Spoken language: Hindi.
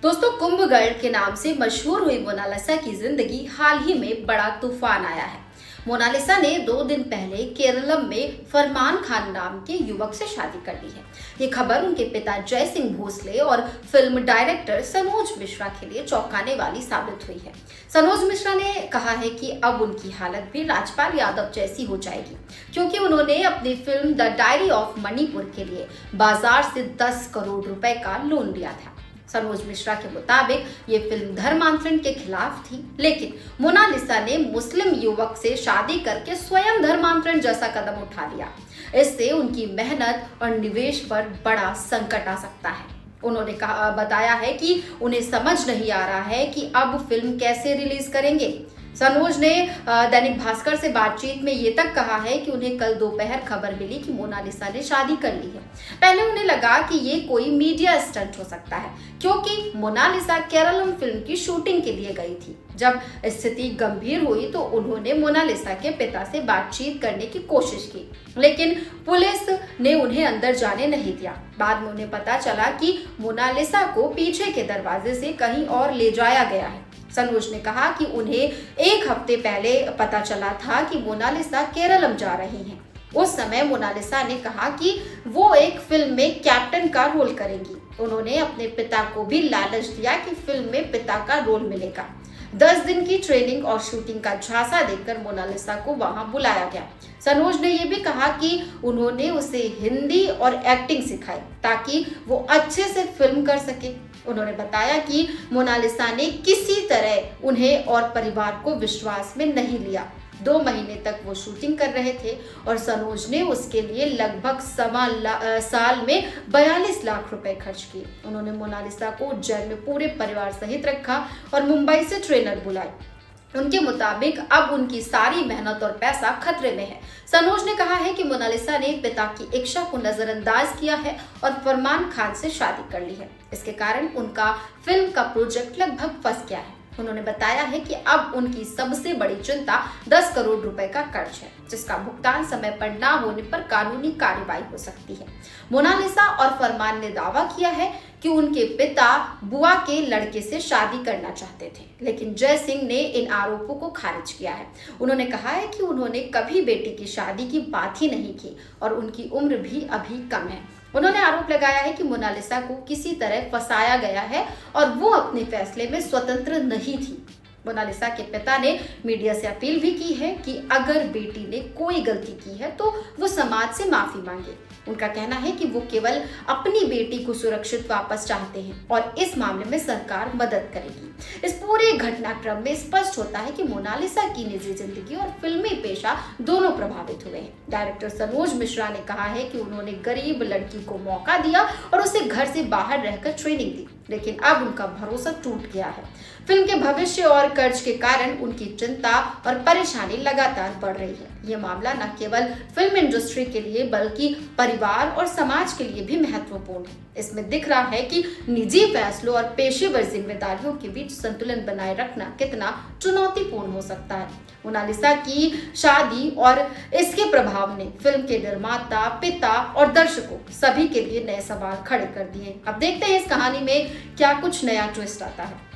दोस्तों, कुंभगढ़ के नाम से मशहूर हुई मोनालिसा की जिंदगी हाल ही में बड़ा तूफान आया है। मोनालिसा ने 2 दिन पहले केरलम में फरमान खान नाम के युवक से शादी कर ली है। ये खबर उनके पिता जय सिंह भोसले और फिल्म डायरेक्टर सनोज मिश्रा के लिए चौंकाने वाली साबित हुई है। सनोज मिश्रा ने कहा है कि अब उनकी हालत भी राजपाल यादव जैसी हो जाएगी, क्योंकि उन्होंने अपनी film the diary of Manipur के लिए बाजार से 10 करोड़ रुपए का लोन लिया था। सनोज मिश्रा के मुताबिक ये फिल्म धर्मांतरण के खिलाफ थी, लेकिन मोनालिसा ने मुस्लिम युवक से शादी करके स्वयं धर्मांतरण जैसा कदम उठा लिया। इससे उनकी मेहनत और निवेश पर बड़ा संकट आ सकता है। उन्होंने बताया है कि उन्हें समझ नहीं आ रहा है कि अब फिल्म कैसे रिलीज करेंगे। सनोज ने दैनिक भास्कर से बातचीत में ये तक कहा है कि उन्हें कल दोपहर खबर मिली कि मोनालिसा ने शादी कर ली है। पहले उन्हें लगा कि ये कोई मीडिया स्टंट हो सकता है, क्योंकि मोनालिसा केरलम फिल्म की शूटिंग के लिए गई थी। जब स्थिति गंभीर हुई तो उन्होंने मोनालिसा के पिता से बातचीत करने की कोशिश की, लेकिन पुलिस ने उन्हें अंदर जाने नहीं दिया। बाद में उन्हें पता चला कि मोनालिसा को पीछे के दरवाजे से कहीं और ले जाया गया है। सनोज ने कहा कि उन्हें 1 हफ्ते पहले पता चला था कि मोनालिसा केरलम जा रही हैं। उस समय मोनालिसा ने कहा कि वो एक फिल्म में कैप्टन का रोल करेंगी। उन्होंने अपने पिता को भी लालच दिया कि फिल्म में पिता का रोल मिलेगा। 10 दिन की ट्रेनिंग और शूटिंग का झांसा देकर मोनालिसा को वहां बुलाया गया। सनोज ने यह भी कहा कि उन्होंने उसे हिंदी और एक्टिंग सिखाई ताकि वो अच्छे से फिल्म कर सके। उन्होंने बताया कि मोनालिसा ने किसी तरह उन्हें और परिवार को विश्वास में नहीं लिया। 2 महीने तक वो शूटिंग कर रहे थे और सनोज ने उसके लिए लगभग साल में 42 लाख रुपए खर्च किए। उन्होंने मोनालिसा को उज्जैन में पूरे परिवार सहित रखा और मुंबई से ट्रेनर बुलाए। उनके मुताबिक अब उनकी सारी मेहनत और पैसा खतरे में है। सनोज ने कहा है कि मोनालिसा ने पिता की इच्छा को नजरअंदाज किया है और फरमान खान से शादी कर ली है। इसके कारण उनका फिल्म का प्रोजेक्ट लगभग फंस गया है। उन्होंने बताया है कि अब उनकी सबसे बड़ी चिंता 10 करोड़ रुपए का कर्ज है, जिसका भुगतान समय पर ना होने पर कानूनी कार्रवाई हो सकती है। मोनालिसा और फरमान ने दावा किया है कि उनके पिता बुआ के लड़के से शादी करना चाहते थे, लेकिन जय सिंह ने इन आरोपों को खारिज किया है। उन्होंने कहा है कि उन्होंने कभी बेटी की शादी की बात ही नहीं की और उनकी उम्र भी अभी कम है। उन्होंने आरोप लगाया है कि मोनालिसा को किसी तरह फंसाया गया है और वो अपने फैसले में स्वतंत्र नहीं थी। मोनालिसा के पिता ने मीडिया से अपील भी की है कि अगर बेटी ने कोई गलती की है तो वो समाज से माफी मांगे। उनका कहना है कि वो केवल अपनी बेटी को सुरक्षित वापस चाहते हैं और इस मामले में सरकार मदद करेगी। इस पूरे घटनाक्रम में स्पष्ट होता है कि मोनालिसा की निजी जिंदगी और फिल्मी पेशा दोनों प्रभावित हुए हैं। डायरेक्टर सनोज मिश्रा ने कहा है कि उन्होंने गरीब लड़की को मौका दिया और उसे घर से बाहर रहकर ट्रेनिंग दी, लेकिन अब उनका भरोसा टूट गया है। फिल्म के भविष्य और कर्ज के कारण उनकी चिंता और परेशानी लगातार बढ़ रही है। ये मामला न केवल फिल्म इंडस्ट्री के लिए बल्कि परिवार और समाज के लिए भी महत्वपूर्ण है। इसमें दिख रहा है कि निजी फैसलों और पेशेवर जिम्मेदारियों के बीच संतुलन बनाए रखना कितना चुनौतीपूर्ण हो सकता है। मोनालिसा की शादी और इसके प्रभाव ने फिल्म के निर्माता, पिता और दर्शकों सभी के लिए नए सवाल खड़े कर दिए। अब देखते हैं इस कहानी में क्या कुछ नया ट्विस्ट आता है।